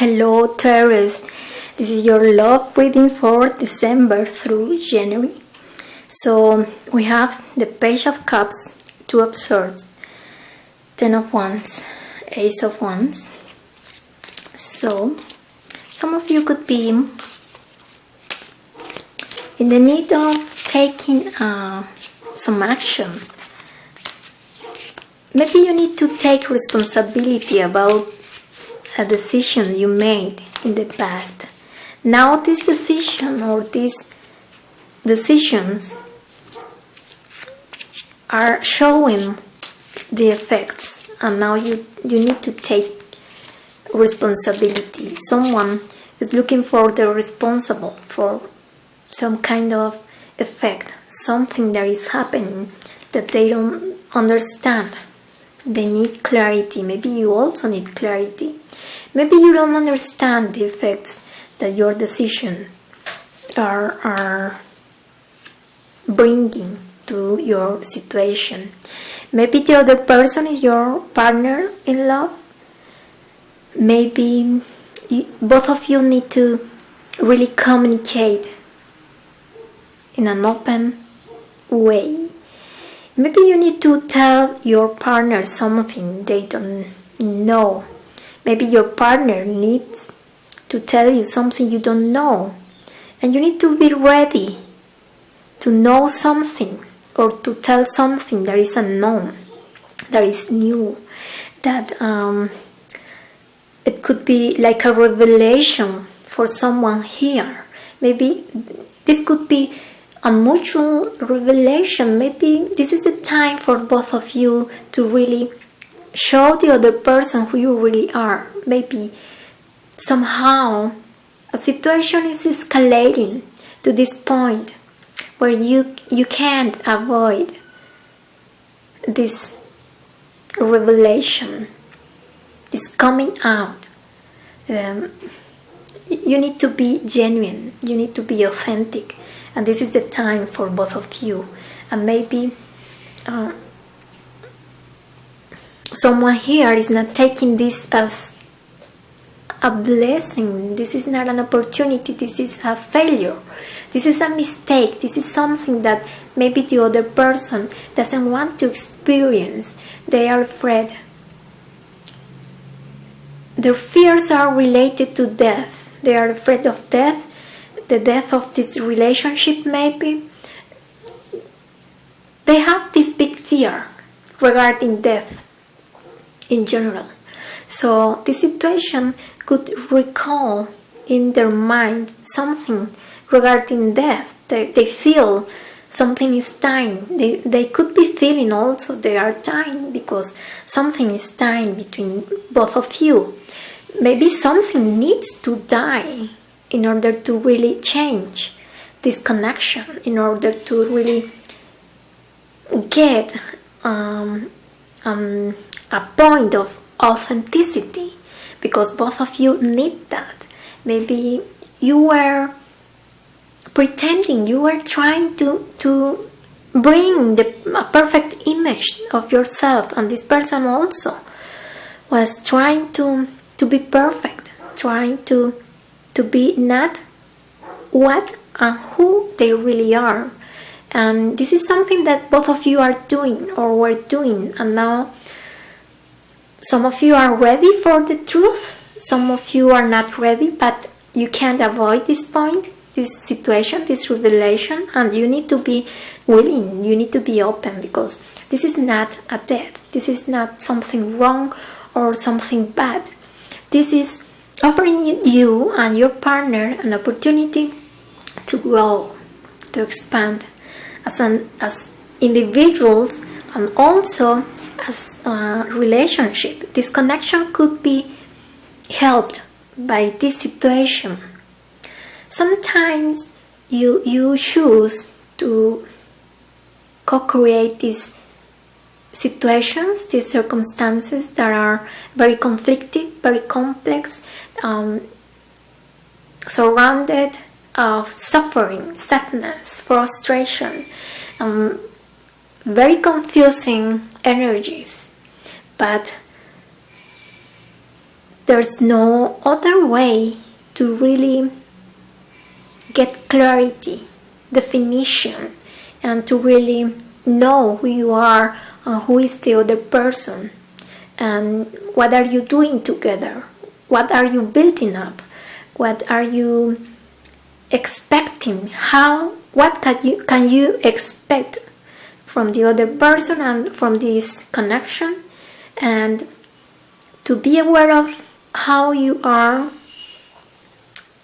Hello Taurus, this is your love reading for December through January. So we have the Page of Cups, 2 of Swords, 10 of Wands, Ace of Wands. So some of you could be in the need of taking some action. Maybe you need to take responsibility about a decision you made in the past. Now this decision or these decisions are showing the effects, and now you need to take responsibility. Someone is looking for the responsible for some kind of effect, something that is happening that they don't understand. They need clarity. Maybe you also need clarity. Maybe you don't understand the effects that your decisions are bringing to your situation. Maybe the other person is your partner in love. Maybe both of you need to really communicate in an open way. Maybe you need to tell your partner something they don't know. Maybe your partner needs to tell you something you don't know. And you need to be ready to know something or to tell something that is unknown, that is new, that it could be like a revelation for someone here. Maybe this could be a mutual revelation. Maybe this is the time for both of you to really show the other person who you really are. Maybe somehow a situation is escalating to this point where you can't avoid this revelation, this coming out. You need to be genuine, you need to be authentic, and this is the time for both of you. And maybe someone here is not taking this as a blessing. This is not an opportunity. This is a failure. This is a mistake. This is something that maybe the other person doesn't want to experience. They are afraid. Their fears are related to death. They are afraid of death, the death of this relationship maybe. They have this big fear regarding death in general. So this situation could recall in their mind something regarding death. They feel something is dying. They could be feeling also they are dying because something is dying between both of you. Maybe something needs to die in order to really change this connection, in order to really get a point of authenticity, because both of you need that. Maybe you were pretending, you were trying to bring a perfect image of yourself, and this person also was trying to be perfect, trying to be not what and who they really are. And this is something that both of you are doing or were doing, and now some of you are ready for the truth, some of you are not ready, but you can't avoid this point, this situation, this revelation, and you need to be willing, you need to be open, because this is not a death, this is not something wrong or something bad. This is offering you and your partner an opportunity to grow, to expand as individuals and also as a relationship. This connection could be helped by this situation. Sometimes you choose to co-create these situations, these circumstances that are very conflicted, very complex, surrounded of suffering, sadness, frustration, very confusing energies. But there's no other way to really get clarity, definition, and to really know who you are and who is the other person, and what are you doing together, what are you building up, what are you expecting, what can you expect from the other person and from this connection, and to be aware of how you are,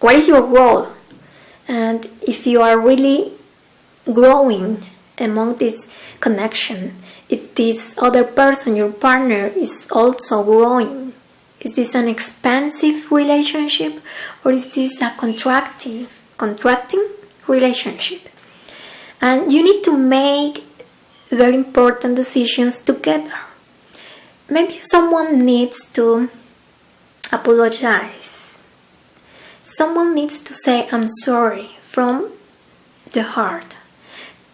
what is your role, and if you are really growing among this connection, if this other person, your partner, is also growing. Is this an expansive relationship, or is this a contracting relationship? And you need to make very important decisions together. Maybe someone needs to apologize. Someone needs to say, I'm sorry, from the heart.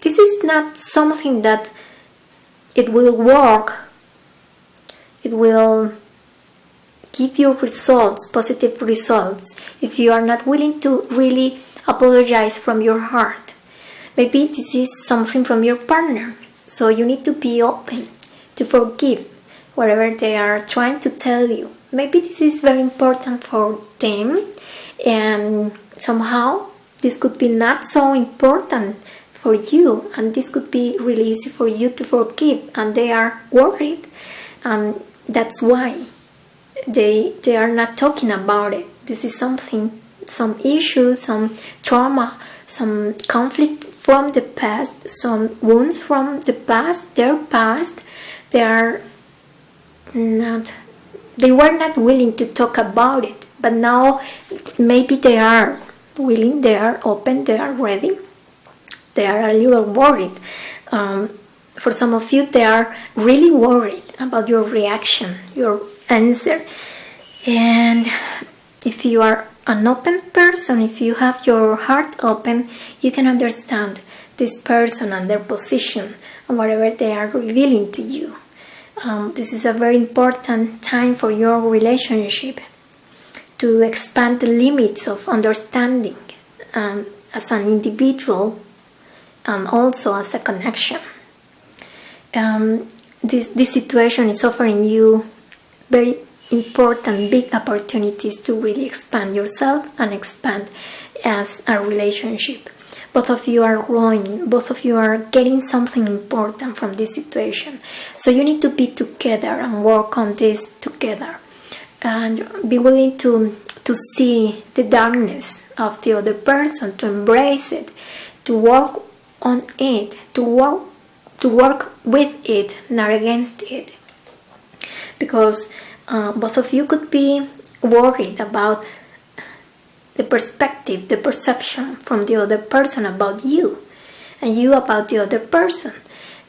This is not something that it will work. It will give you results, positive results, if you are not willing to really apologize from your heart. Maybe this is something from your partner. So you need to be open to forgive whatever they are trying to tell you. Maybe this is very important for them, and somehow this could be not so important for you, and this could be really easy for you to forgive, and they are worried, and that's why they are not talking about it. This is something, some issue, some trauma, some conflict from the past, some wounds from the past, their past. They were not willing to talk about it, but now maybe they are willing, they are open, they are ready. They are a little worried. For some of you, they are really worried about your reaction, your answer. And if you are an open person, if you have your heart open, you can understand this person and their position and whatever they are revealing to you. This is a very important time for your relationship to expand the limits of understanding as an individual and also as a connection. This situation is offering you very important, big opportunities to really expand yourself and expand as a relationship. Both of you are growing, both of you are getting something important from this situation. So you need to be together and work on this together. And be willing to see the darkness of the other person, to embrace it, to work on it, to work with it, not against it. Because both of you could be worried about the perspective, the perception from the other person about you, and you about the other person.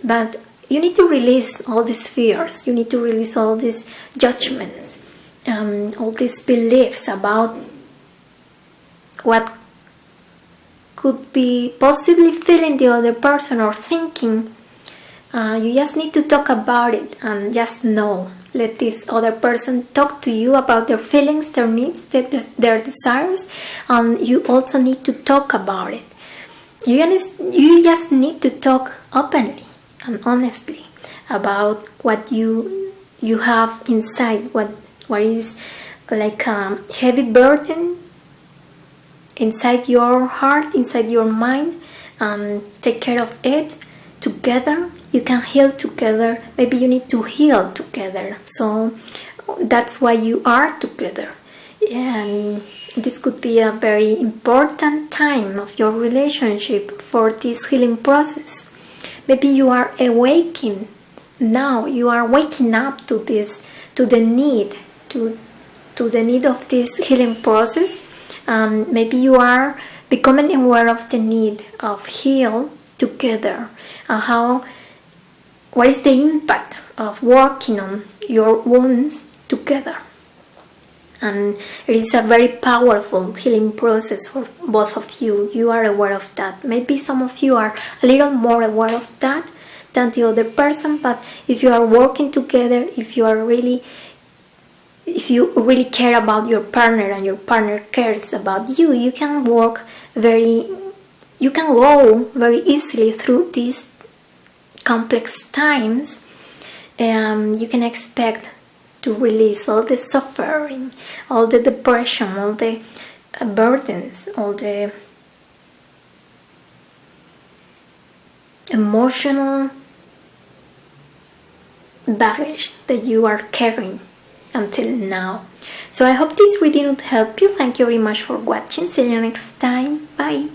But you need to release all these fears, you need to release all these judgments, all these beliefs about what could be possibly feeling the other person or thinking. You just need to talk about it and just know. Let this other person talk to you about their feelings, their needs, their desires. You also need to talk about it. You just need to talk openly and honestly about what you have inside, what is like a heavy burden inside your heart, inside your mind. Take care of it together. You can heal together. Maybe you need to heal together. So that's why you are together. And this could be a very important time of your relationship for this healing process. Maybe you are awakening now. You are waking up to this, to the need of this healing process. Maybe you are becoming aware of the need of heal together, and what is the impact of working on your wounds together. And it is a very powerful healing process for both of you. You are aware of that. Maybe some of you are a little more aware of that than the other person, but if you are working together, if you are really if you really care about your partner and your partner cares about you, you can go very easily through these complex times. You can expect to release all the suffering, all the depression, all the burdens, all the emotional baggage that you are carrying until now. So I hope this reading would help you. Thank you very much for watching. See you next time. Bye.